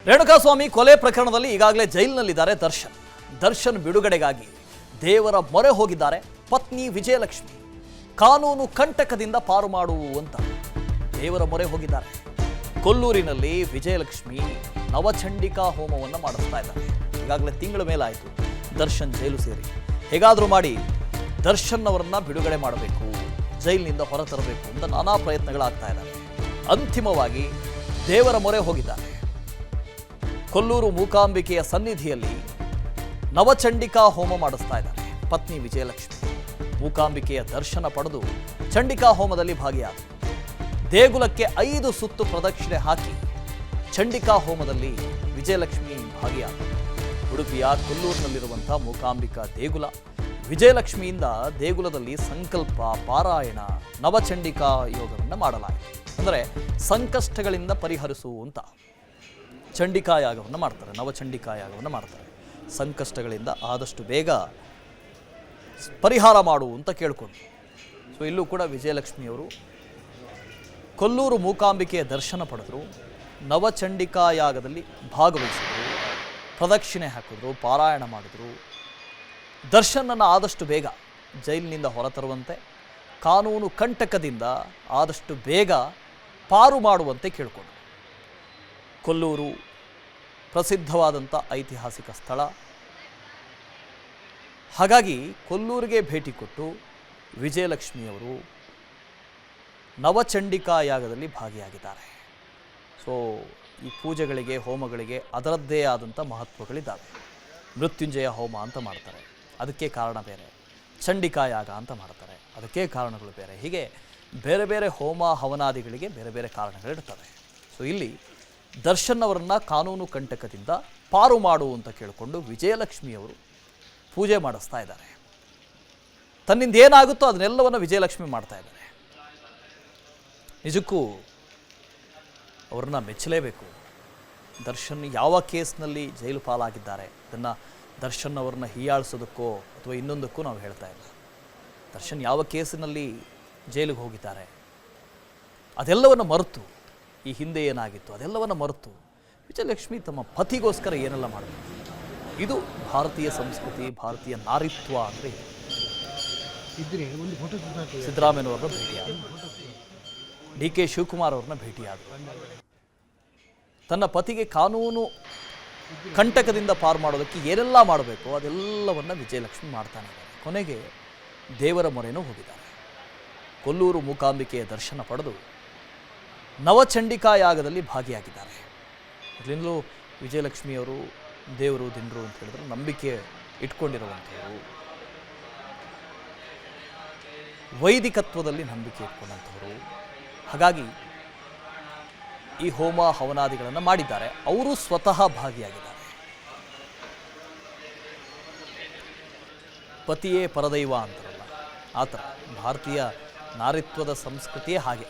ರೇಣುಕಾಸ್ವಾಮಿ ಕೊಲೆ ಪ್ರಕರಣದಲ್ಲಿ ಈಗಾಗಲೇ ಜೈಲಿನಲ್ಲಿದ್ದಾರೆ ದರ್ಶನ್ ಬಿಡುಗಡೆಗಾಗಿ ದೇವರ ಮೊರೆ ಹೋಗಿದ್ದಾರೆ ಪತ್ನಿ ವಿಜಯಲಕ್ಷ್ಮಿ. ಕಾನೂನು ಕಂಟಕದಿಂದ ಪಾರು ಮಾಡುವಂತ ದೇವರ ಮೊರೆ ಹೋಗಿದ್ದಾರೆ. ಕೊಲ್ಲೂರಿನಲ್ಲಿ ವಿಜಯಲಕ್ಷ್ಮಿ ನವಚಂಡಿಕಾ ಹೋಮವನ್ನು ಮಾಡಿಸ್ತಾ ಇದ್ದಾರೆ. ಈಗಾಗಲೇ ತಿಂಗಳ ಮೇಲಾಯಿತು ದರ್ಶನ್ ಜೈಲು ಸೇರಿ. ಹೇಗಾದರೂ ಮಾಡಿ ದರ್ಶನ್ ಅವರನ್ನ ಬಿಡುಗಡೆ ಮಾಡಬೇಕು, ಜೈಲಿನಿಂದ ಹೊರತರಬೇಕು ಅಂತ ನಾನಾ ಪ್ರಯತ್ನಗಳಾಗ್ತಾ ಇದ್ದಾರೆ. ಅಂತಿಮವಾಗಿ ದೇವರ ಮೊರೆ ಹೋಗಿದ್ದಾರೆ. ಕೊಲ್ಲೂರು ಮೂಕಾಂಬಿಕೆಯ ಸನ್ನಿಧಿಯಲ್ಲಿ ನವಚಂಡಿಕಾ ಹೋಮ ಮಾಡಿಸ್ತಾ ಇದ್ದಾರೆ ಪತ್ನಿ ವಿಜಯಲಕ್ಷ್ಮಿ. ಮೂಕಾಂಬಿಕೆಯ ದರ್ಶನ ಪಡೆದು ಚಂಡಿಕಾ ಹೋಮದಲ್ಲಿ ಭಾಗಿಯಾದರು. ದೇಗುಲಕ್ಕೆ 5 ಸುತ್ತು ಪ್ರದಕ್ಷಿಣೆ ಹಾಕಿ ಚಂಡಿಕಾ ಹೋಮದಲ್ಲಿ ವಿಜಯಲಕ್ಷ್ಮಿ ಭಾಗಿಯಾದರು. ಉಡುಪಿಯ ಕೊಲ್ಲೂರಿನಲ್ಲಿರುವಂತಹ ಮೂಕಾಂಬಿಕಾ ದೇಗುಲ. ವಿಜಯಲಕ್ಷ್ಮಿಯಿಂದ ದೇಗುಲದಲ್ಲಿ ಸಂಕಲ್ಪ, ಪಾರಾಯಣ, ನವಚಂಡಿಕಾ ಯೋಗವನ್ನು ಮಾಡಲಾಯಿತು. ಅಂದರೆ ಸಂಕಷ್ಟಗಳಿಂದ ಪರಿಹರಿಸುವಂತ ಚಂಡಿಕಾ ಯಾಗವನ್ನು ಮಾಡ್ತಾರೆ, ನವಚಂಡಿಕಾ ಯಾಗವನ್ನು ಮಾಡ್ತಾರೆ. ಸಂಕಷ್ಟಗಳಿಂದ ಆದಷ್ಟು ಬೇಗ ಪರಿಹಾರ ಮಾಡು ಅಂತ ಕೇಳಿಕೊಂಡು. ಸೊ ಇಲ್ಲೂ ಕೂಡ ವಿಜಯಲಕ್ಷ್ಮಿಯವರು ಕೊಲ್ಲೂರು ಮೂಕಾಂಬಿಕೆಯ ದರ್ಶನ ಪಡೆದರು, ನವಚಂಡಿಕಾ ಯಾಗದಲ್ಲಿ ಭಾಗವಹಿಸಿದರು, ಪ್ರದಕ್ಷಿಣೆ ಹಾಕಿದ್ರು, ಪಾರಾಯಣ ಮಾಡಿದರು. ದರ್ಶನನ್ನು ಆದಷ್ಟು ಬೇಗ ಜೈಲಿನಿಂದ ಹೊರತರುವಂತೆ, ಕಾನೂನು ಕಂಟಕದಿಂದ ಆದಷ್ಟು ಬೇಗ ಪಾರು ಮಾಡುವಂತೆ ಕೇಳಿಕೊಂಡರು. ಕೊಲ್ಲೂರು ಪ್ರಸಿದ್ಧವಾದಂಥ ಐತಿಹಾಸಿಕ ಸ್ಥಳ. ಹಾಗಾಗಿ ಕೊಲ್ಲೂರಿಗೆ ಭೇಟಿ ಕೊಟ್ಟು ವಿಜಯಲಕ್ಷ್ಮಿಯವರು ನವಚಂಡಿಕಾ ಯಾಗದಲ್ಲಿ ಭಾಗಿಯಾಗಿದ್ದಾರೆ. ಸೊ ಈ ಪೂಜೆಗಳಿಗೆ, ಹೋಮಗಳಿಗೆ ಅದರದ್ದೇ ಆದಂಥ ಮಹತ್ವಗಳಿದ್ದಾವೆ. ಮೃತ್ಯುಂಜಯ ಹೋಮ ಅಂತ ಮಾಡ್ತಾರೆ, ಅದಕ್ಕೆ ಕಾರಣ ಬೇರೆ. ಚಂಡಿಕಾ ಯಾಗ ಅಂತ ಮಾಡ್ತಾರೆ, ಅದಕ್ಕೆ ಕಾರಣಗಳು ಬೇರೆ. ಹೀಗೆ ಬೇರೆ ಬೇರೆ ಹೋಮ ಹವನಾದಿಗಳಿಗೆ ಬೇರೆ ಬೇರೆ ಕಾರಣಗಳಿರ್ತವೆ. ಸೊ ಇಲ್ಲಿ ದರ್ಶನ್ ಅವರನ್ನು ಕಾನೂನು ಕಂಟಕದಿಂದ ಪಾರು ಮಾಡು ಅಂತ ಕೇಳಿಕೊಂಡು ವಿಜಯಲಕ್ಷ್ಮಿಯವರು ಪೂಜೆ ಮಾಡಿಸ್ತಾ ಇದ್ದಾರೆ. ತನ್ನಿಂದ ಏನಾಗುತ್ತೋ ಅದನ್ನೆಲ್ಲವನ್ನು ವಿಜಯಲಕ್ಷ್ಮಿ ಮಾಡ್ತಾ ಇದ್ದಾರೆ. ನಿಜಕ್ಕೂ ಅವ್ರನ್ನ ಮೆಚ್ಚಲೇಬೇಕು. ದರ್ಶನ್ ಯಾವ ಕೇಸ್ನಲ್ಲಿ ಜೈಲು ಪಾಲಾಗಿದ್ದಾರೆ, ಅದನ್ನು ದರ್ಶನ್ ಅವ್ರನ್ನ ಹೀಯಾಳಿಸೋದಕ್ಕೋ ಅಥವಾ ಇನ್ನೊಂದಕ್ಕೂ ನಾವು ಹೇಳ್ತಾ ಇಲ್ಲ. ದರ್ಶನ್ ಯಾವ ಕೇಸಿನಲ್ಲಿ ಜೈಲಿಗೆ ಹೋಗಿದ್ದಾರೆ ಅದೆಲ್ಲವನ್ನು ಮರೆತು, ಈ ಹಿಂದೆ ಏನಾಗಿತ್ತು ಅದೆಲ್ಲವನ್ನು ಮರೆತು ವಿಜಯಲಕ್ಷ್ಮಿ ತಮ್ಮ ಪತಿಗೋಸ್ಕರ ಏನೆಲ್ಲ ಮಾಡಬೇಕು. ಇದು ಭಾರತೀಯ ಸಂಸ್ಕೃತಿ, ಭಾರತೀಯ ನಾರಿತ್ವ ಅಂದರೆ. ಸಿದ್ದರಾಮಯ್ಯನವ್ರನ್ನ ಭೇಟಿಯಾದರು, DK ಶಿವಕುಮಾರ್ ಅವ್ರನ್ನ ಭೇಟಿಯಾದರು. ತನ್ನ ಪತಿಗೆ ಕಾನೂನು ಕಂಟಕದಿಂದ ಪಾರು ಮಾಡೋದಕ್ಕೆ ಏನೆಲ್ಲ ಮಾಡಬೇಕು ಅದೆಲ್ಲವನ್ನು ವಿಜಯಲಕ್ಷ್ಮಿ ಮಾಡ್ತಾನೆ ಇದ್ದಾರೆ. ಕೊನೆಗೆ ದೇವರ ಮೊರೆನೂ ಹೋಗಿದ್ದಾರೆ. ಕೊಲ್ಲೂರು ಮೂಕಾಂಬಿಕೆಯ ದರ್ಶನ ಪಡೆದು ನವಚಂಡಿಕಾ ಯಾಗದಲ್ಲಿ ಭಾಗಿಯಾಗಿದ್ದಾರೆ. ಮೊದಲಿಂದಲೂ ವಿಜಯಲಕ್ಷ್ಮಿಯವರು ದೇವರು ದಿಂಡ್ರು ಅಂತ ಹೇಳಿದ್ರೆ ನಂಬಿಕೆ ಇಟ್ಕೊಂಡಿರುವಂಥವರು, ವೈದಿಕತ್ವದಲ್ಲಿ ನಂಬಿಕೆ ಇಟ್ಕೊಂಡಂಥವರು. ಹಾಗಾಗಿ ಈ ಹೋಮ ಹವನಾದಿಗಳನ್ನು ಮಾಡಿದ್ದಾರೆ. ಅವರು ಸ್ವತಃ ಭಾಗಿಯಾಗಿದ್ದಾರೆ. ಪತಿಯೇ ಪರದೈವ ಅಂತಾರಲ್ಲ, ಆ ಥರ ಭಾರತೀಯ ನಾರಿತ್ವದ ಸಂಸ್ಕೃತಿಯೇ ಹಾಗೆ.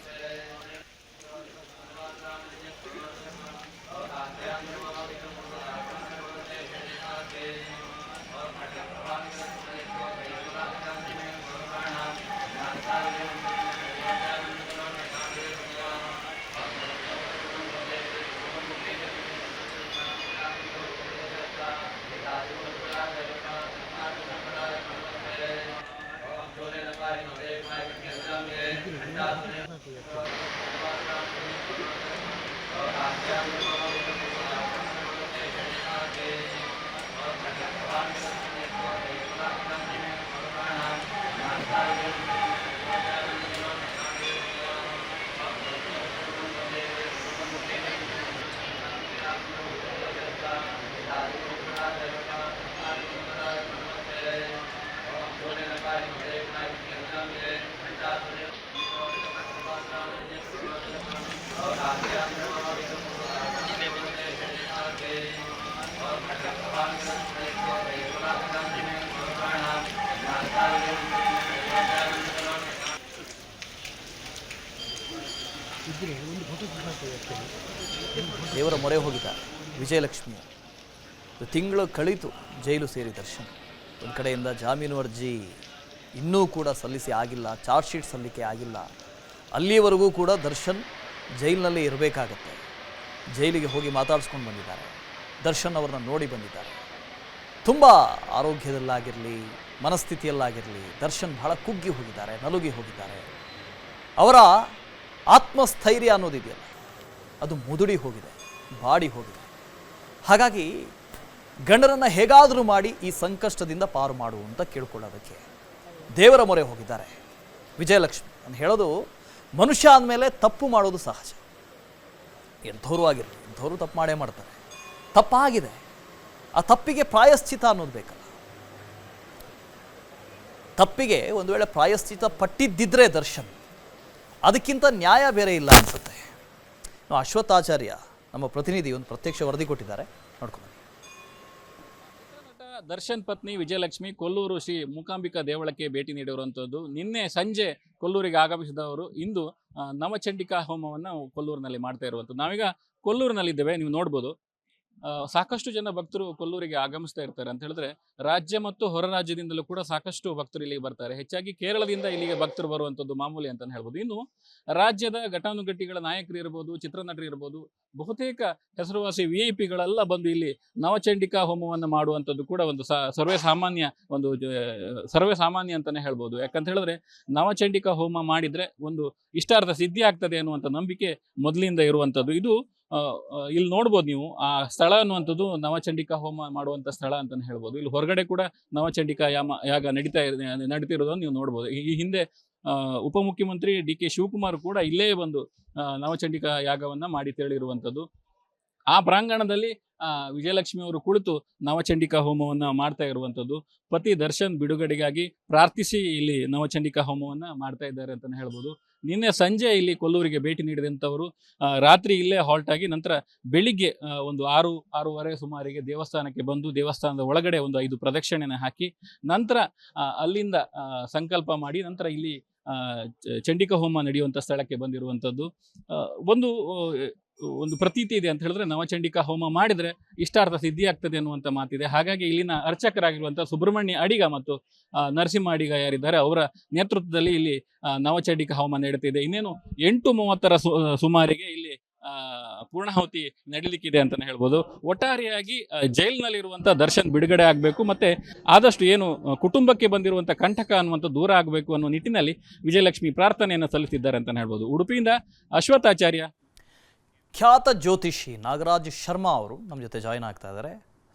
ದೇವರ ಮೊರೆ ಹೋಗಿದ್ದಾರೆ ವಿಜಯಲಕ್ಷ್ಮಿ. ತಿಂಗಳು ಕಳೀತು ಜೈಲು ಸೇರಿ ದರ್ಶನ್. ಒಂದು ಕಡೆಯಿಂದ ಜಾಮೀನು ಅರ್ಜಿ ಇನ್ನೂ ಕೂಡ ಸಲ್ಲಿಸಿ ಆಗಿಲ್ಲ, ಚಾರ್ಜ್ ಶೀಟ್ ಸಲ್ಲಿಕೆ ಆಗಿಲ್ಲ. ಅಲ್ಲಿಯವರೆಗೂ ಕೂಡ ದರ್ಶನ್ ಜೈಲಿನಲ್ಲಿ ಇರಬೇಕಾಗತ್ತೆ. ಜೈಲಿಗೆ ಹೋಗಿ ಮಾತಾಡಿಸ್ಕೊಂಡು ಬಂದಿದ್ದಾರೆ. ದರ್ಶನ್ ಅವ್ರನ್ನ ನೋಡಿ ಬಂದಿದ್ದಾರೆ. ತುಂಬ ಆರೋಗ್ಯದಲ್ಲಾಗಿರಲಿ, ಮನಸ್ಥಿತಿಯಲ್ಲಾಗಿರಲಿ ದರ್ಶನ್ ಬಹಳ ಕುಗ್ಗಿ ಹೋಗಿದ್ದಾರೆ, ನಲುಗಿ ಹೋಗಿದ್ದಾರೆ. ಅವರ ಆತ್ಮಸ್ಥೈರ್ಯ ಅನ್ನೋದಿದೆಯಲ್ಲ, ಅದು ಮುದುಡಿ ಹೋಗಿದೆ, ಬಾಡಿ ಹೋಗಿದೆ. ಹಾಗಾಗಿ ಗಂಡನನ್ನು ಹೇಗಾದರೂ ಮಾಡಿ ಈ ಸಂಕಷ್ಟದಿಂದ ಪಾರು ಮಾಡು ಅಂತ ಕೇಳ್ಕೊಳ್ಳೋದಕ್ಕೆ ದೇವರ ಮೊರೆ ಹೋಗಿದ್ದಾರೆ ವಿಜಯಲಕ್ಷ್ಮಿ. ನಾನು ಹೇಳೋದು, ಮನುಷ್ಯ ಅಂದಮೇಲೆ ತಪ್ಪು ಮಾಡೋದು ಸಹಜ. ಎಂಥವ್ರು ಆಗಿರಲಿ, ಎಂಥವ್ರು ತಪ್ಪು ಮಾಡೇ ಮಾಡ್ತಾರೆ. ತಪ್ಪಾಗಿದೆ, ಆ ತಪ್ಪಿಗೆ ಪ್ರಾಯಶ್ಚಿತ ಅನ್ನೋದು ಬೇಕಲ್ಲ. ತಪ್ಪಿಗೆ ಒಂದು ವೇಳೆ ಪ್ರಾಯಶ್ಚಿತ ಪಟ್ಟಿದ್ದಿದ್ರೆ ದರ್ಶನ್, ಅದಕ್ಕಿಂತ ನ್ಯಾಯ ಬೇರೆ ಇಲ್ಲ ಅನಿಸುತ್ತೆ. ಅಶ್ವತ್ಥಾಚಾರ್ಯ ನಮ್ಮ ಪ್ರತಿನಿಧಿ ಒಂದು ಪ್ರತ್ಯಕ್ಷ ವರದಿ ಕೊಟ್ಟಿದ್ದಾರೆ, ನೋಡ್ಕೊಂಡು. ದರ್ಶನ್ ಪತ್ನಿ ವಿಜಯಲಕ್ಷ್ಮಿ ಕೊಲ್ಲೂರು ಶ್ರೀ ಮೂಕಾಂಬಿಕಾ ದೇವಳಕ್ಕೆ ಭೇಟಿ ನೀಡಿರುವಂಥದ್ದು. ನಿನ್ನೆ ಸಂಜೆ ಕೊಲ್ಲೂರಿಗೆ ಆಗಮಿಸಿದವರು ಇಂದು ನವಚಂಡಿಕಾ ಹೋಮವನ್ನು ಕೊಲ್ಲೂರಿನಲ್ಲಿ ಮಾಡ್ತಾ ಇರುವಂಥದ್ದು. ನಾವೀಗ ಕೊಲ್ಲೂರಿನಲ್ಲಿದ್ದೇವೆ, ನೀವು ನೋಡ್ಬೋದು. ಸಾಕಷ್ಟು ಜನ ಭಕ್ತರು ಕೊಲ್ಲೂರಿಗೆ ಆಗಮಿಸ್ತಾ ಇರ್ತಾರೆ. ಅಂತ ಹೇಳಿದ್ರೆ ರಾಜ್ಯ ಮತ್ತು ಹೊರ ರಾಜ್ಯದಿಂದಲೂ ಕೂಡ ಸಾಕಷ್ಟು ಭಕ್ತರು ಇಲ್ಲಿಗೆ ಬರ್ತಾರೆ. ಹೆಚ್ಚಾಗಿ ಕೇರಳದಿಂದ ಇಲ್ಲಿಗೆ ಭಕ್ತರು ಬರುವಂಥದ್ದು ಮಾಮೂಲಿ ಅಂತಲೇ ಹೇಳ್ಬೋದು. ಇನ್ನು ರಾಜ್ಯದ ಘಟಾನುಘಟಿಗಳ ನಾಯಕರು ಇರ್ಬೋದು, ಚಿತ್ರನಟರು ಇರ್ಬೋದು, ಬಹುತೇಕ ಹೆಸರುವಾಸಿ VIP-ಗಳೆಲ್ಲ ಬಂದು ಇಲ್ಲಿ ನವಚಂಡಿಕಾ ಹೋಮವನ್ನು ಮಾಡುವಂಥದ್ದು ಕೂಡ ಒಂದು ಸರ್ವೇ ಸಾಮಾನ್ಯ ಅಂತಲೇ ಹೇಳ್ಬೋದು. ಯಾಕಂತ ಹೇಳಿದ್ರೆ ನವಚಂಡಿಕಾ ಹೋಮ ಮಾಡಿದರೆ ಒಂದು ಇಷ್ಟಾರ್ಥ ಸಿದ್ಧಿ ಆಗ್ತದೆ ಅನ್ನುವಂಥ ನಂಬಿಕೆ ಮೊದಲಿಂದ ಇರುವಂಥದ್ದು. ಇದು ಇಲ್ಲಿ ನೋಡ್ಬೋದು ನೀವು, ಆ ಸ್ಥಳ ಅನ್ನುವಂಥದ್ದು ನವಚಂಡಿಕಾ ಹೋಮ ಮಾಡುವಂಥ ಸ್ಥಳ ಅಂತಲೇ ಹೇಳ್ಬೋದು. ಇಲ್ಲಿ ಹೊರಗಡೆ ಕೂಡ ನವಚಂಡಿಕಾ ಯಾಗ ನಡೀತಿರೋದನ್ನು ನೀವು ನೋಡ್ಬೋದು. ಈ ಹಿಂದೆ ಉಪಮುಖ್ಯಮಂತ್ರಿ DK ಶಿವಕುಮಾರ್ ಕೂಡ ಇಲ್ಲೇ ಬಂದು ನವಚಂಡಿಕಾ ಯಾಗವನ್ನ ಮಾಡಿ ತೆರಳಿರುವಂಥದ್ದು. ಆ ಪ್ರಾಂಗಣದಲ್ಲಿ ವಿಜಯಲಕ್ಷ್ಮಿ ಅವರು ಕುಳಿತು ನವಚಂಡಿಕಾ ಹೋಮವನ್ನ ಮಾಡ್ತಾ ಇರುವಂಥದ್ದು. ಪತಿ ದರ್ಶನ್ ಬಿಡುಗಡೆಗಾಗಿ ಪ್ರಾರ್ಥಿಸಿ ಇಲ್ಲಿ ನವಚಂಡಿಕಾ ಹೋಮವನ್ನ ಮಾಡ್ತಾ ಇದ್ದಾರೆ ಅಂತಲೇ ಹೇಳ್ಬೋದು. ನಿನ್ನೆ ಸಂಜೆ ಇಲ್ಲಿ ಕೊಲ್ಲೂರಿಗೆ ಭೇಟಿ ನೀಡಿದಂಥವರು ರಾತ್ರಿ ಇಲ್ಲೇ ಹಾಲ್ಟ್ ಆಗಿ ನಂತರ ಬೆಳಿಗ್ಗೆ ಒಂದು 6-6:30 ಸುಮಾರಿಗೆ ದೇವಸ್ಥಾನಕ್ಕೆ ಬಂದು ದೇವಸ್ಥಾನದ ಒಳಗಡೆ ಒಂದು 5 ಪ್ರದಕ್ಷಿಣೆನ ಹಾಕಿ ನಂತರ ಅಲ್ಲಿಂದ ಸಂಕಲ್ಪ ಮಾಡಿ ನಂತರ ಇಲ್ಲಿ ಚಂಡಿಕಾ ಹೋಮ ನಡೆಯುವಂಥ ಸ್ಥಳಕ್ಕೆ ಬಂದಿರುವಂಥದ್ದು. ಒಂದು ಪ್ರತೀತಿ ಇದೆ ಅಂತ ಹೇಳಿದ್ರೆ ನವಚಂಡಿಕಾ ಹೋಮ ಮಾಡಿದ್ರೆ ಇಷ್ಟಾರ್ಥ ಸಿದ್ಧಿ ಆಗ್ತದೆ ಅನ್ನುವಂಥ ಮಾತಿದೆ. ಹಾಗಾಗಿ ಇಲ್ಲಿನ ಅರ್ಚಕರಾಗಿರುವಂಥ ಸುಬ್ರಹ್ಮಣ್ಯ ಅಡಿಗ ಮತ್ತು ನರಸಿಂಹ ಅಡಿಗ ಯಾರಿದ್ದಾರೆ ಅವರ ನೇತೃತ್ವದಲ್ಲಿ ಇಲ್ಲಿ ನವಚಂಡಿಕಾ ಹೋಮ ನಡೀತಿದೆ. ಇನ್ನೇನು 8:30 ಸುಮಾರಿಗೆ ಇಲ್ಲಿ ಪೂರ್ಣಾಹುತಿ ನಡೀಲಿಕ್ಕಿದೆ ಅಂತಾನೆ ಹೇಳ್ಬೋದು. ಒಟ್ಟಾರೆಯಾಗಿ ಜೈಲಿನಲ್ಲಿರುವಂಥ ದರ್ಶನ್ ಬಿಡುಗಡೆ ಆಗಬೇಕು, ಮತ್ತೆ ಆದಷ್ಟು ಏನು ಕುಟುಂಬಕ್ಕೆ ಬಂದಿರುವಂಥ ಕಂಟಕ ಅನ್ನುವಂಥ ದೂರ ಆಗಬೇಕು ಅನ್ನೋ ನಿಟ್ಟಿನಲ್ಲಿ ವಿಜಯಲಕ್ಷ್ಮಿ ಪ್ರಾರ್ಥನೆಯನ್ನು ಸಲ್ಲಿಸಿದ್ದಾರೆ ಅಂತಾನೆ ಹೇಳ್ಬೋದು. ಉಡುಪಿಯಿಂದ ಅಶ್ವತ್ಥಾಚಾರ್ಯ. ಖ್ಯಾತ ಜ್ಯೋತಿಷಿ ನಾಗರಾಜ್ ಶರ್ಮಾ ಅವರು ನಮ್ಮ ಜೊತೆ ಜಾಯಿನ್ ಆಗ್ತಾ ಇದ್ದಾರೆ.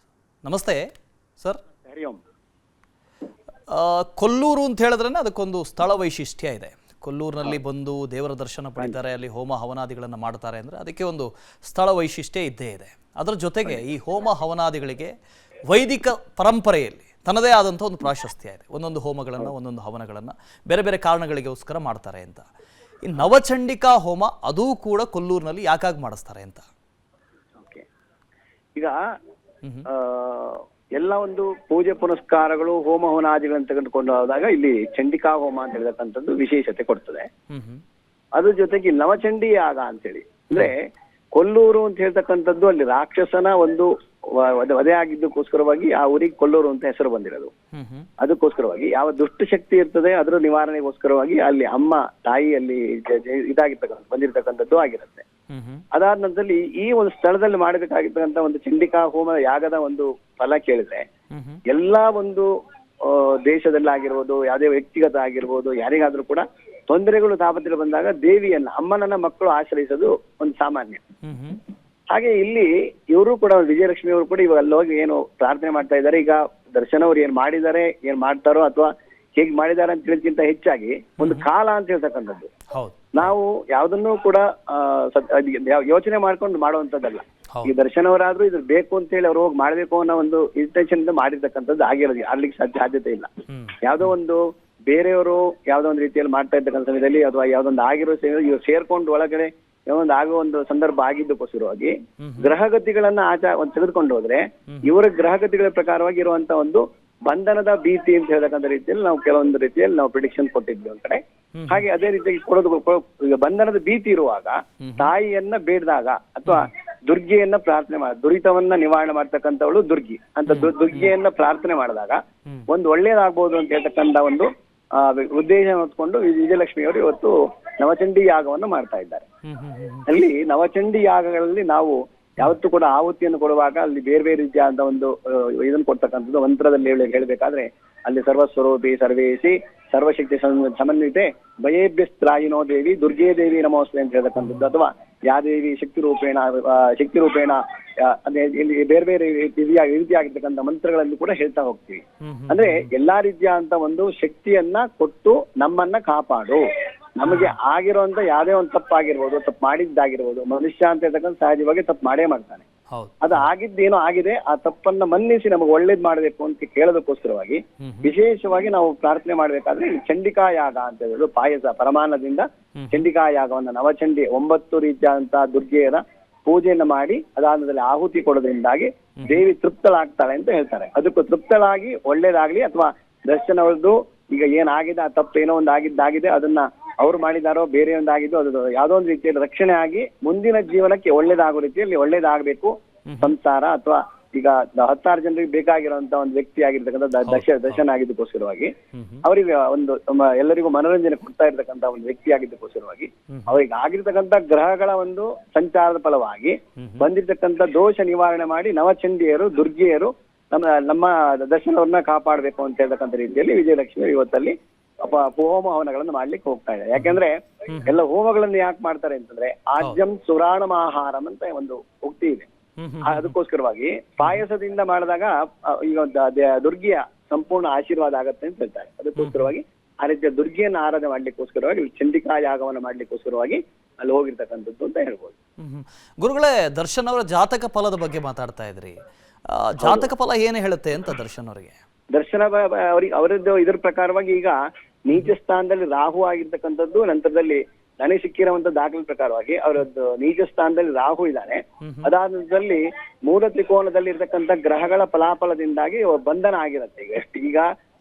ನಮಸ್ತೆ ಸರ್. ಕೊಲ್ಲೂರು ಅಂತ ಹೇಳಿದ್ರೆ ಅದಕ್ಕೊಂದು ಸ್ಥಳ ವೈಶಿಷ್ಟ್ಯ ಇದೆ. ಕೊಲ್ಲೂರಿನಲ್ಲಿ ಬಂದು ದೇವರ ದರ್ಶನ ಪಡಿತಾರೆ, ಅಲ್ಲಿ ಹೋಮ ಹವನಾದಿಗಳನ್ನು ಮಾಡ್ತಾರೆ ಅಂದರೆ ಅದಕ್ಕೆ ಒಂದು ಸ್ಥಳ ವೈಶಿಷ್ಟ್ಯ ಇದ್ದೇ ಇದೆ. ಅದರ ಜೊತೆಗೆ ಈ ಹೋಮ ಹವನಾದಿಗಳಿಗೆ ವೈದಿಕ ಪರಂಪರೆಯಲ್ಲಿ ತನ್ನದೇ ಆದಂಥ ಒಂದು ಪ್ರಾಶಸ್ತ್ಯ ಇದೆ. ಒಂದೊಂದು ಹೋಮಗಳನ್ನು, ಒಂದೊಂದು ಹವನಗಳನ್ನು ಬೇರೆ ಬೇರೆ ಕಾರಣಗಳಿಗೋಸ್ಕರ ಮಾಡ್ತಾರೆ ಅಂತ. ಈ ನವಚಂಡಿಕಾ ಹೋಮ ಅದೂ ಕೂಡ ಕೊಲ್ಲೂರಿನಲ್ಲಿ ಯಾಕಾಗಿ ಮಾಡಿಸ್ತಾರೆ ಅಂತ? ಈಗ ಎಲ್ಲ ಒಂದು ಪೂಜೆ ಪುನಸ್ಕಾರಗಳು ಹೋಮ ಹವನಾದಿಗಳನ್ನು ತೆಗೆದುಕೊಂಡು ಹೋದಾಗ ಇಲ್ಲಿ ಚಂಡಿಕಾ ಹೋಮ ಅಂತ ಹೇಳಿರ್ತಕ್ಕಂಥದ್ದು ವಿಶೇಷತೆ ಕೊಡ್ತದೆ. ಅದ್ರ ಜೊತೆಗೆ ನವಚಂಡಿ ಯಾಗ ಅಂತೇಳಿ ಅಂದ್ರೆ ಕೊಲ್ಲೂರು ಅಂತ ಹೇಳ್ತಕ್ಕಂಥದ್ದು ಅಲ್ಲಿ ರಾಕ್ಷಸನ ಒಂದು ವಧೆ ಆಗಿದ್ದಕ್ಕೋಸ್ಕರವಾಗಿ ಆ ಊರಿಗೆ ಕೊಲ್ಲೂರು ಅಂತ ಹೆಸರು ಬಂದಿರೋದು. ಅದಕ್ಕೋಸ್ಕರವಾಗಿ ಯಾವ ದುಷ್ಟಶಕ್ತಿ ಇರ್ತದೆ ಅದರ ನಿವಾರಣೆಗೋಸ್ಕರವಾಗಿ ಅಲ್ಲಿ ಅಮ್ಮ ತಾಯಿ ಅಲ್ಲಿ ಬಂದಿರತಕ್ಕಂಥದ್ದು ಆಗಿರುತ್ತೆ. ಅದಾದ ನಂತರದಲ್ಲಿ ಈ ಒಂದು ಸ್ಥಳದಲ್ಲಿ ಮಾಡಬೇಕಾಗಿರ್ತಕ್ಕಂಥ ಒಂದು ಚಂಡಿಕಾ ಹೋಮ ಯಾಗದ ಒಂದು ಫಲ ಕೇಳಿದ್ರೆ ಎಲ್ಲಾ ಒಂದು ದೇಶದಲ್ಲಾಗಿರ್ಬೋದು, ಯಾವುದೇ ವ್ಯಕ್ತಿಗತ ಆಗಿರ್ಬೋದು, ಯಾರಿಗಾದ್ರೂ ಕೂಡ ತೊಂದರೆಗಳು ತಾಪತ್ರೆ ಬಂದಾಗ ದೇವಿಯನ್ನ, ಅಮ್ಮನನ್ನ ಮಕ್ಕಳು ಆಶ್ರಯಿಸೋದು ಒಂದು ಸಾಮಾನ್ಯ. ಹಾಗೆ ಇಲ್ಲಿ ಇವರು ಕೂಡ ವಿಜಯಲಕ್ಷ್ಮಿ ಅವರು ಕೂಡ ಇವಾಗ ಅಲ್ಲಿ ಹೋಗಿ ಏನು ಪ್ರಾರ್ಥನೆ ಮಾಡ್ತಾ ಇದ್ದಾರೆ. ಈಗ ದರ್ಶನ್ ಅವ್ರು ಏನ್ ಮಾಡಿದ್ದಾರೆ, ಏನ್ ಮಾಡ್ತಾರೋ ಅಥವಾ ಹೇಗ್ ಮಾಡಿದ್ದಾರೆ ಅಂತ ಹೇಳೋದಕ್ಕಿಂತ ಹೆಚ್ಚಾಗಿ ಒಂದು ಕಾಲ ಅಂತ ಹೇಳ್ತಕ್ಕಂಥದ್ದು. ನಾವು ಯಾವ್ದನ್ನು ಕೂಡ ಯೋಚನೆ ಮಾಡ್ಕೊಂಡು ಮಾಡುವಂತದ್ದಲ್ಲ. ಈ ದರ್ಶನ್ ಅವರಾದ್ರೂ ಇದ್ರ ಬೇಕು ಅಂತ ಹೇಳಿ ಅವ್ರು ಹೋಗಿ ಮಾಡ್ಬೇಕು ಅನ್ನೋ ಒಂದು ಇಂಟೆನ್ಷನ್ ಇಂದ ಮಾಡಿರ್ತಕ್ಕಂಥದ್ದು ಆಗ್ಲಿಕ್ಕೆ ಸಾಧ್ಯತೆ ಇಲ್ಲ. ಯಾವ್ದೋ ಒಂದು ಬೇರೆಯವರು ಯಾವ್ದೋ ಒಂದು ರೀತಿಯಲ್ಲಿ ಮಾಡ್ತಾ ಇರ್ತಕ್ಕಂಥ ಸಮಯದಲ್ಲಿ ಅಥವಾ ಯಾವ್ದೊಂದು ಆಗಿರೋ ಇವ್ರು ಸೇರ್ಕೊಂಡು ಒಳಗಡೆ ಒಂದು ಆಗೋ ಒಂದು ಸಂದರ್ಭ ಆಗಿದ್ದಕ್ಕೋಸ್ಕರವಾಗಿ ಗ್ರಹಗತಿಗಳನ್ನ ತೆಗೆದುಕೊಂಡು ಹೋದ್ರೆ ಇವರ ಗ್ರಹಗತಿಗಳ ಪ್ರಕಾರವಾಗಿ ಇರುವಂತ ಒಂದು ಬಂಧನದ ಭೀತಿ ಅಂತ ಹೇಳ್ತಕ್ಕಂಥ ರೀತಿಯಲ್ಲಿ ನಾವು ಕೆಲವೊಂದು ರೀತಿಯಲ್ಲಿ ನಾವು ಪ್ರಿಡಿಕ್ಷನ್ ಕೊಟ್ಟಿದ್ವಿ ಒಂದ್ ಕಡೆ. ಹಾಗೆ ಅದೇ ರೀತಿಯಾಗಿ ಕೊಡೋದು ಬಂಧನದ ಭೀತಿ ಇರುವಾಗ ತಾಯಿಯನ್ನ ಬೇಡಿದಾಗ ಅಥವಾ ದುರ್ಗೆಯನ್ನ ಪ್ರಾರ್ಥನೆ ದುರಿತವನ್ನ ನಿವಾರಣೆ ಮಾಡ್ತಕ್ಕಂಥವಳು ದುರ್ಗಿ ಅಂತ ದುರ್ಗೆಯನ್ನ ಪ್ರಾರ್ಥನೆ ಮಾಡಿದಾಗ ಒಂದು ಒಳ್ಳೇದಾಗ್ಬೋದು ಅಂತ ಹೇಳ್ತಕ್ಕಂಥ ಒಂದು ಉದ್ದೇಶ ಹೊತ್ಕೊಂಡು ವಿಜಯಲಕ್ಷ್ಮಿ ಅವರು ಇವತ್ತು ನವಚಂಡಿ ಯಾಗವನ್ನು ಮಾಡ್ತಾ ಇದ್ದಾರೆ. ಅಲ್ಲಿ ನವಚಂಡಿ ಯಾಗಗಳಲ್ಲಿ ನಾವು ಯಾವತ್ತೂ ಕೂಡ ಆಹುತಿಯನ್ನು ಕೊಡುವಾಗ ಅಲ್ಲಿ ಬೇರೆ ಬೇರೆ ರೀತಿಯಾದ ಒಂದು ಇದನ್ನು ಕೊಡ್ತಕ್ಕಂಥದ್ದು ಮಂತ್ರದಲ್ಲಿ ಹೇಳ್ಬೇಕಾದ್ರೆ ಅಲ್ಲಿ ಸರ್ವಸ್ವರೂಪಿ ಸರ್ವೇಸಿ ಸರ್ವಶಕ್ತಿ ಸಮನ್ವಿತೆ ಭಯೇಭ್ಯಸ್ತ್ರಾಯಿನೋ ದೇವಿ ದುರ್ಗೇ ದೇವಿ ನಮೋಸ್ತೆ ಅಂತ ಹೇಳ್ತಕ್ಕಂಥದ್ದು, ಅಥವಾ ಯಾ ದೇವಿ ಶಕ್ತಿ ರೂಪೇಣ ಇಲ್ಲಿ ಬೇರೆ ಬೇರೆ ರೀತಿಯಾಗಿರ್ತಕ್ಕಂಥ ಮಂತ್ರಗಳನ್ನು ಕೂಡ ಹೇಳ್ತಾ ಹೋಗ್ತೀವಿ. ಅಂದ್ರೆ ಎಲ್ಲಾ ರೀತಿಯಾದಂತ ಒಂದು ಶಕ್ತಿಯನ್ನ ಕೊಟ್ಟು ನಮ್ಮನ್ನ ಕಾಪಾಡು. ನಮಗೆ ಆಗಿರುವಂತ ಯಾವುದೇ ಒಂದು ತಪ್ಪಾಗಿರ್ಬೋದು, ತಪ್ಪು ಮಾಡಿದ್ದಾಗಿರ್ಬೋದು, ಮನುಷ್ಯ ಅಂತ ಹೇಳ್ತಕ್ಕಂಥ ಸಹಜವಾಗಿ ತಪ್ಪು ಮಾಡೇ ಮಾಡ್ತಾನೆ. ಅದು ಆಗಿದ್ದೇನೋ ಆಗಿದೆ, ಆ ತಪ್ಪನ್ನ ಮನ್ನಿಸಿ ನಮಗೆ ಒಳ್ಳೇದ್ ಮಾಡ್ಬೇಕು ಅಂತ ಕೇಳೋದಕ್ಕೋಸ್ಕರವಾಗಿ ವಿಶೇಷವಾಗಿ ನಾವು ಪ್ರಾರ್ಥನೆ ಮಾಡ್ಬೇಕಾದ್ರೆ ಚಂಡಿಕಾ ಯಾಗ ಅಂತ ಹೇಳೋದು ಪಾಯಸ ಪರಮಾನ್ನದಿಂದ ಚಂಡಿಕಾ ಯಾಗವನ್ನ ನವಚಂಡಿ 9 ರೀತಿಯಾದಂತಹ ದುರ್ಗೆಯರ ಪೂಜೆಯನ್ನ ಮಾಡಿ ಅದಾದ್ಮೇಲೆ ಆಹುತಿ ಕೊಡೋದ್ರಿಂದಾಗಿ ದೇವಿ ತೃಪ್ತಳಾಗ್ತಾಳೆ ಅಂತ ಹೇಳ್ತಾರೆ. ಅದಕ್ಕೂ ತೃಪ್ತಳಾಗಿ ಒಳ್ಳೇದಾಗ್ಲಿ ಅಥವಾ ದರ್ಶನವದ್ದು ಈಗ ಏನಾಗಿದೆ ಆ ತಪ್ಪು ಏನೋ ಒಂದು ಆಗಿದ್ದಾಗಿದೆ ಅದನ್ನ ಅವ್ರು ಮಾಡಿದಾರೋ ಬೇರೆ ಒಂದಾಗಿದ್ದು ಅದು ಯಾವ್ದೋ ಒಂದು ರೀತಿಯಲ್ಲಿ ರಕ್ಷಣೆ ಆಗಿ ಮುಂದಿನ ಜೀವನಕ್ಕೆ ಒಳ್ಳೇದಾಗೋ ರೀತಿಯಲ್ಲಿ ಒಳ್ಳೇದಾಗಬೇಕು ಸಂಸಾರ, ಅಥವಾ ಈಗ 16 ಜನರಿಗೆ ಬೇಕಾಗಿರುವಂತ ಒಂದು ವ್ಯಕ್ತಿ ಆಗಿರ್ತಕ್ಕಂಥ ದರ್ಶನ ಆಗಿದ್ದಕ್ಕೋಸ್ಕರವಾಗಿ ಅವರಿಗೆ ಒಂದು ಎಲ್ಲರಿಗೂ ಮನೋರಂಜನೆ ಕೊಡ್ತಾ ಇರ್ತಕ್ಕಂಥ ಒಂದು ವ್ಯಕ್ತಿ ಆಗಿದ್ದಕ್ಕೋಸ್ಕರವಾಗಿ ಅವರಿಗೆ ಆಗಿರ್ತಕ್ಕಂಥ ಗ್ರಹಗಳ ಒಂದು ಸಂಚಾರದ ಫಲವಾಗಿ ಬಂದಿರತಕ್ಕಂಥ ದೋಷ ನಿವಾರಣೆ ಮಾಡಿ ನವಚಂಡಿಯರು ದುರ್ಗಿಯರು ನಮ್ಮ ದರ್ಶನವನ್ನ ಕಾಪಾಡಬೇಕು ಅಂತ ಹೇಳ್ತಕ್ಕಂಥ ರೀತಿಯಲ್ಲಿ ವಿಜಯಲಕ್ಷ್ಮಿ ಇವತ್ತಲ್ಲಿ ಹೋಮ ಹವನಗಳನ್ನು ಮಾಡ್ಲಿಕ್ಕೆ ಹೋಗ್ತಾ ಇದೆ. ಯಾಕೆಂದ್ರೆ ಎಲ್ಲ ಹೋಮಗಳನ್ನು ಯಾಕೆ ಮಾಡ್ತಾರೆ ಅಂತಂದ್ರೆ ಆಜ್ಯಂ ಸುರಾಣಂ ಆಹಾರಂ ಅಂತ ಒಂದು ಉಕ್ತಿ ಇದೆ. ಅದಕ್ಕೋಸ್ಕರವಾಗಿ ಪಾಯಸದಿಂದ ಮಾಡಿದಾಗ ಈಗ ದುರ್ಗಿಯ ಸಂಪೂರ್ಣ ಆಶೀರ್ವಾದ ಆಗತ್ತೆ ಅಂತ ಹೇಳ್ತಾರೆ. ಅದಕ್ಕೋಸ್ಕರವಾಗಿ ಆ ರೀತಿಯ ದುರ್ಗಿಯನ್ನು ಆರಾಧನೆ ಮಾಡ್ಲಿಕ್ಕೋಸ್ಕರವಾಗಿ ಚಂಡಿಕಾ ಯಾಗವನ್ನು ಮಾಡ್ಲಿಕ್ಕೋಸ್ಕರವಾಗಿ ಅಲ್ಲಿ ಹೋಗಿರ್ತಕ್ಕಂಥದ್ದು ಅಂತ ಹೇಳ್ಬೋದು. ಗುರುಗಳೇ, ದರ್ಶನ್ ಅವರ ಜಾತಕ ಫಲದ ಬಗ್ಗೆ ಮಾತಾಡ್ತಾ ಇದ್ರಿ. ಜಾತಕ ಫಲ ಏನು ಹೇಳುತ್ತೆ ಅಂತ ದರ್ಶನ್ ಅವರಿಗೆ? ದರ್ಶನ ಅವರದ್ದು ಇದ್ರ ಪ್ರಕಾರವಾಗಿ ಈಗ ನೀಚ ಸ್ಥಾನದಲ್ಲಿ ರಾಹು ಆಗಿರ್ತಕ್ಕಂಥದ್ದು, ನಂತರದಲ್ಲಿ ನನಗೆ ಸಿಕ್ಕಿರುವಂತ ದಾಖಲೆ ಪ್ರಕಾರವಾಗಿ ಅವರದ್ದು ನೀಚ ಸ್ಥಾನದಲ್ಲಿ ರಾಹು ಇದ್ದಾನೆ. ಅದಾದಲ್ಲಿ ಮೂಲ ತ್ರಿಕೋನದಲ್ಲಿ ಇರ್ತಕ್ಕಂಥ ಗ್ರಹಗಳ ಫಲಾಫಲದಿಂದಾಗಿ ಬಂಧನ ಆಗಿರುತ್ತೆ. ಈಗ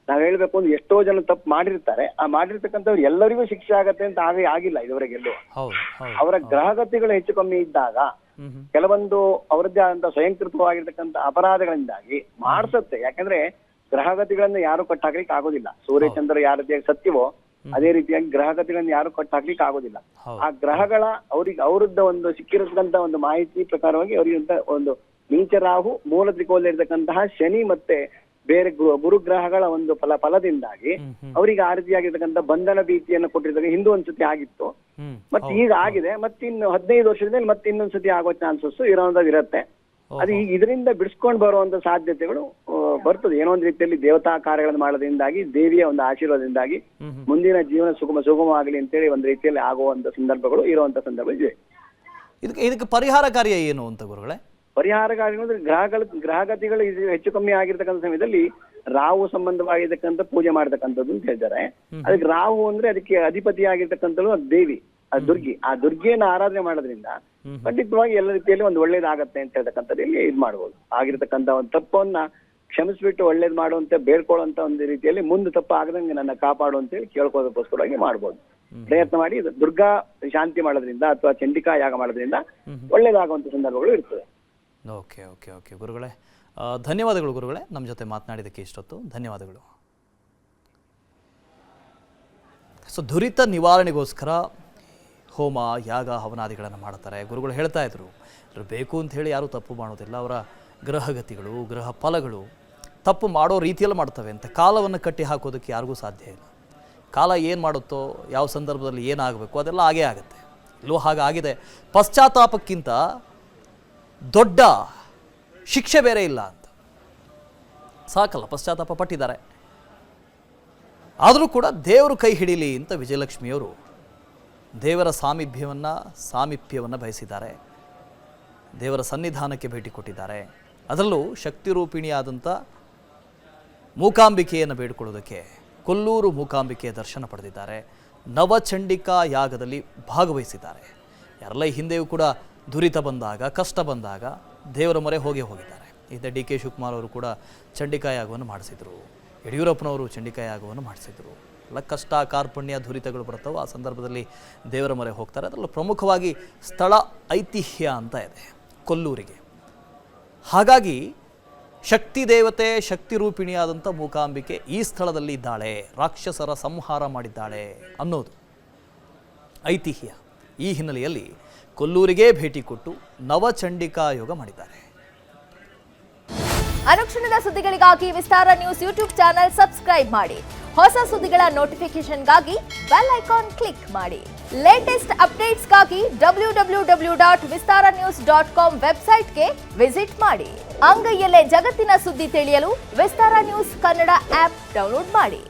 ನಾವ್ ಹೇಳ್ಬೇಕು ಅಂದ್ರೆ ಎಷ್ಟೋ ಜನ ತಪ್ಪು ಮಾಡಿರ್ತಾರೆ, ಆ ಮಾಡಿರ್ತಕ್ಕಂಥವ್ರು ಎಲ್ಲರಿಗೂ ಶಿಕ್ಷೆ ಆಗತ್ತೆ ಅಂತ ಆಗಿಲ್ಲ ಇದುವರೆಗೆಲ್ಲೂ. ಅವರ ಗ್ರಹಗತಿಗಳು ಹೆಚ್ಚು ಕಮ್ಮಿ ಇದ್ದಾಗ ಕೆಲವೊಂದು ಅವರದ್ದೇ ಆದಂತ ಸ್ವಯಂಕೃತವಾಗಿರ್ತಕ್ಕಂಥ ಅಪರಾಧಗಳಿಂದಾಗಿ ಮಾಡ್ಸತ್ತೆ. ಯಾಕಂದ್ರೆ ಗ್ರಹಗತಿಗಳನ್ನ ಯಾರು ಕಟ್ಟಾಕ್ಲಿಕ್ಕೆ ಆಗೋದಿಲ್ಲ. ಸೂರ್ಯಚಂದ್ರ ಯಾವ ರೀತಿಯಾಗಿ ಸತ್ಯವೋ ಅದೇ ರೀತಿಯಾಗಿ ಗ್ರಹಗತಿಗಳನ್ನ ಯಾರು ಕಟ್ಟಾಕ್ಲಿಕ್ಕೆ ಆಗೋದಿಲ್ಲ. ಆ ಗ್ರಹಗಳ ಅವರದ್ದ ಒಂದು ಸಿಕ್ಕಿರತಕ್ಕಂತ ಒಂದು ಮಾಹಿತಿ ಪ್ರಕಾರವಾಗಿ ಅವರಿಗೆ ಒಂದು ನೀಚ ರಾಹು, ಮೂಲ ತ್ರಿಕೋನ ಇರತಕ್ಕಂತಹ ಶನಿ ಮತ್ತೆ ಬೇರೆ ಗುರುಗ್ರಹಗಳ ಒಂದು ಫಲದಿಂದಾಗಿ ಅವರಿಗೆ ಆ ರೀತಿಯಾಗಿರ್ತಕ್ಕಂಥ ಬಂಧನ ಭೀತಿಯನ್ನು ಕೊಟ್ಟಿದ್ದಾಗ ಹಿಂದೂ ಒಂದ್ಸತಿ ಆಗಿತ್ತು, ಮತ್ತೆ ಈಗ ಆಗಿದೆ. ಮತ್ತಿನ್ನು 15 ವರ್ಷದ ಮೇಲೆ ಮತ್ತೆ ಇನ್ನೊಂದ್ಸತಿ ಆಗೋ ಚಾನ್ಸಸ್ ಇರೋದಿರತ್ತೆ. ಅದು ಈಗ ಇದರಿಂದ ಬಿಡಿಸ್ಕೊಂಡು ಬರುವಂತ ಸಾಧ್ಯತೆಗಳು ಬರ್ತದೆ. ಏನೋ ಒಂದು ರೀತಿಯಲ್ಲಿ ದೇವತಾ ಕಾರ್ಯಗಳನ್ನು ಮಾಡೋದ್ರಿಂದಾಗಿ ದೇವಿಯ ಒಂದು ಆಶೀರ್ವಾದದಿಂದಾಗಿ ಮುಂದಿನ ಜೀವನ ಸುಗಮವಾಗಲಿ ಅಂತೇಳಿ ಒಂದು ರೀತಿಯಲ್ಲಿ ಆಗುವಂತ ಸಂದರ್ಭಗಳು ಇರುವಂತ ಸಂದರ್ಭ ಇದೆ. ಇದಕ್ಕೆ ಪರಿಹಾರ ಕಾರ್ಯ ಏನು ಅಂತ ಗುರುಗಳೇ? ಪರಿಹಾರ ಕಾರ್ಯ ಅಂದ್ರೆ ಗ್ರಹಗತಿಗಳು ಹೆಚ್ಚು ಕಮ್ಮಿ ಆಗಿರ್ತಕ್ಕಂಥ ಸಮಯದಲ್ಲಿ ರಾಹು ಸಂಬಂಧವಾಗಿರ್ತಕ್ಕಂಥ ಪೂಜೆ ಮಾಡ್ತಕ್ಕಂಥದ್ದು ಅಂತ ಹೇಳ್ತಾರೆ. ಅದಕ್ಕೆ ರಾಹು ಅಂದ್ರೆ ಅದಕ್ಕೆ ಅಧಿಪತಿ ಆಗಿರ್ತಕ್ಕಂಥದ್ದು ದೇವಿ, ದುರ್ಗಿ. ಆ ದುರ್ಗಿಯನ್ನು ಆರಾಧನೆ ಮಾಡೋದ್ರಿಂದ ಖಂಡಿತವಾಗಿ ಎಲ್ಲ ರೀತಿಯಲ್ಲಿ ಒಂದು ಒಳ್ಳೇದಾಗತ್ತೆ ಅಂತ ಹೇಳ್ತಕ್ಕಂಥದ್ದು ಇಲ್ಲಿ ಇದು ಮಾಡ್ಬೋದು. ಆಗಿರ್ತಕ್ಕಂಥ ಒಂದು ತಪ್ಪನ್ನ ಕ್ಷಮಿಸ್ಬಿಟ್ಟು ಒಳ್ಳೇದ್ ಮಾಡುವಂತ ಬೇಡ್ಕೊಳ್ಳುವಂತ ಒಂದು ರೀತಿಯಲ್ಲಿ ಮುಂದೆ ತಪ್ಪು ಆಗದಂಗೆ ನನ್ನ ಕಾಪಾಡು ಅಂತ ಹೇಳಿ ಕೇಳ್ಕೋದಕ್ಕೋಸ್ಕರವಾಗಿ ಮಾಡ್ಬೋದು. ಪ್ರಯತ್ನ ಮಾಡಿ ದುರ್ಗಾ ಶಾಂತಿ ಮಾಡೋದ್ರಿಂದ ಅಥವಾ ಚಂಡಿಕಾ ಯಾಗ ಮಾಡೋದ್ರಿಂದ ಒಳ್ಳೇದಾಗುವಂತ ಸಂದರ್ಭಗಳು ಇರ್ತದೆ. ಓಕೆ ಓಕೆ ಓಕೆ ಗುರುಗಳೇ, ಧನ್ಯವಾದಗಳು ಗುರುಗಳೇ, ನಮ್ಮ ಜೊತೆ ಮಾತನಾಡಿದ್ದಕ್ಕೆ ಇಷ್ಟೊತ್ತು ಧನ್ಯವಾದಗಳು. ಸೊ ದುರಿತ ನಿವಾರಣೆಗೋಸ್ಕರ ಹೋಮ ಯಾಗ ಹವನಾದಿಗಳನ್ನು ಮಾಡ್ತಾರೆ. ಗುರುಗಳು ಹೇಳ್ತಾ ಇದ್ರು, ಬೇಕು ಅಂತ ಹೇಳಿ ಯಾರೂ ತಪ್ಪು ಮಾಡೋದಿಲ್ಲ. ಅವರ ಗ್ರಹಗತಿಗಳು ಗ್ರಹ ಫಲಗಳು ತಪ್ಪು ಮಾಡೋ ರೀತಿಯಲ್ಲಿ ಮಾಡ್ತವೆ ಅಂತ ಕಾಲವನ್ನು ಕಟ್ಟಿ ಹಾಕೋದಕ್ಕೆ ಯಾರಿಗೂ ಸಾಧ್ಯ ಇಲ್ಲ. ಕಾಲ ಏನು ಮಾಡುತ್ತೋ, ಯಾವ ಸಂದರ್ಭದಲ್ಲಿ ಏನಾಗಬೇಕು ಅದೆಲ್ಲ ಆಗೇ ಆಗುತ್ತೆ. ಇಲ್ಲೂ ಹಾಗಾಗಿದೆ. ಪಶ್ಚಾತ್ತಾಪಕ್ಕಿಂತ ದೊಡ್ಡ ಶಿಕ್ಷೆ ಬೇರೆ ಇಲ್ಲ ಅಂತ ಸಾಕಲ್ಲ. ಪಶ್ಚಾತ್ತಾಪ ಪಟ್ಟಿದ್ದಾರೆ, ಆದರೂ ಕೂಡ ದೇವರು ಕೈ ಹಿಡೀಲಿ ಅಂತ ವಿಜಯಲಕ್ಷ್ಮಿಯವರು ದೇವರ ಸಾಮೀಪ್ಯವನ್ನು ಬಯಸಿದ್ದಾರೆ. ದೇವರ ಸನ್ನಿಧಾನಕ್ಕೆ ಭೇಟಿ ಕೊಟ್ಟಿದ್ದಾರೆ. ಅದರಲ್ಲೂ ಶಕ್ತಿರೂಪಿಣಿಯಾದಂಥ ಮೂಕಾಂಬಿಕೆಯನ್ನು ಬೇಡಿಕೊಳ್ಳೋದಕ್ಕೆ ಕೊಲ್ಲೂರು ಮೂಕಾಂಬಿಕೆಯ ದರ್ಶನ ಪಡೆದಿದ್ದಾರೆ. ನವಚಂಡಿಕಾ ಯಾಗದಲ್ಲಿ ಭಾಗವಹಿಸಿದ್ದಾರೆ. ಯಾರೆಲ್ಲ ಹಿಂದೆಯೂ ಕೂಡ ದುರಿತ ಬಂದಾಗ, ಕಷ್ಟ ಬಂದಾಗ ದೇವರ ಮೊರೆ ಹೋಗಿದ್ದಾರೆ. ಹಿಂದೆ ಡಿ ಕೆ ಶಿವಕುಮಾರ್ ಅವರು ಕೂಡ ಚಂಡಿಕಾ ಯಾಗವನ್ನು ಮಾಡಿಸಿದರು. ಯಡಿಯೂರಪ್ಪನವರು ಚಂಡಿಕಾ ಯಾಗವನ್ನು ಮಾಡಿಸಿದರು. ಎಲ್ಲ ಕಷ್ಟ, ಕಾರ್ಪಣ್ಯ, ದುರಿತಗಳು ಬರ್ತವೆ. ಆ ಸಂದರ್ಭದಲ್ಲಿ ದೇವರ ಮೊರೆ ಹೋಗ್ತಾರೆ. ಅದರಲ್ಲೂ ಪ್ರಮುಖವಾಗಿ ಸ್ಥಳ ಐತಿಹ್ಯ ಅಂತ ಇದೆ ಕೊಲ್ಲೂರಿಗೆ. ಹಾಗಾಗಿ ಶಕ್ತಿ ದೇವತೆ, ಶಕ್ತಿ ರೂಪಿಣಿಯಾದಂಥ ಮೂಕಾಂಬಿಕೆ ಈ ಸ್ಥಳದಲ್ಲಿ ಇದ್ದಾಳೆ, ರಾಕ್ಷಸರ ಸಂಹಾರ ಮಾಡಿದ್ದಾಳೆ ಅನ್ನೋದು. ಐತಿಹ್ಯ. ಈ ಹಿನ್ನೆಲೆಯಲ್ಲಿ ಕೊಲ್ಲೂರಿಗೆ ಭೇಟಿ ಕೊಟ್ಟು ನವಚಂಡಿಕಾ ಯೋಗ ಮಾಡಿದ್ದಾರೆ. ಅನುಕ್ಷಣದ ಸುದ್ದಿಗಳಿಗಾಗಿ ವಿಸ್ತಾರ ನ್ಯೂಸ್ ಯೂಟ್ಯೂಬ್ ಚಾನೆಲ್ ಸಬ್ಸ್ಕ್ರೈಬ್ ಮಾಡಿ. ಹೊಸ ಸುದ್ದಿಗಳ ನೋಟಿಫಿಕೇಶನ್ಗಾಗಿ ಬೆಲ್ ಐಕಾನ್ ಕ್ಲಿಕ್ ಮಾಡಿ. ಲೇಟೆಸ್ಟ್ ಅಪ್ಡೇಟ್ಸ್ಗಾಗಿ www.vistaranews.com ವೆಬ್ಸೈಟ್ಗೆ ವಿಸಿಟ್ ಮಾಡಿ. ಅಂಗೈಯಲ್ಲೇ ಜಗತ್ತಿನ ಸುದ್ದಿ ತಿಳಿಯಲು ವಿಸ್ತಾರ ನ್ಯೂಸ್ ಕನ್ನಡ ಆಪ್ ಡೌನ್ಲೋಡ್ ಮಾಡಿ.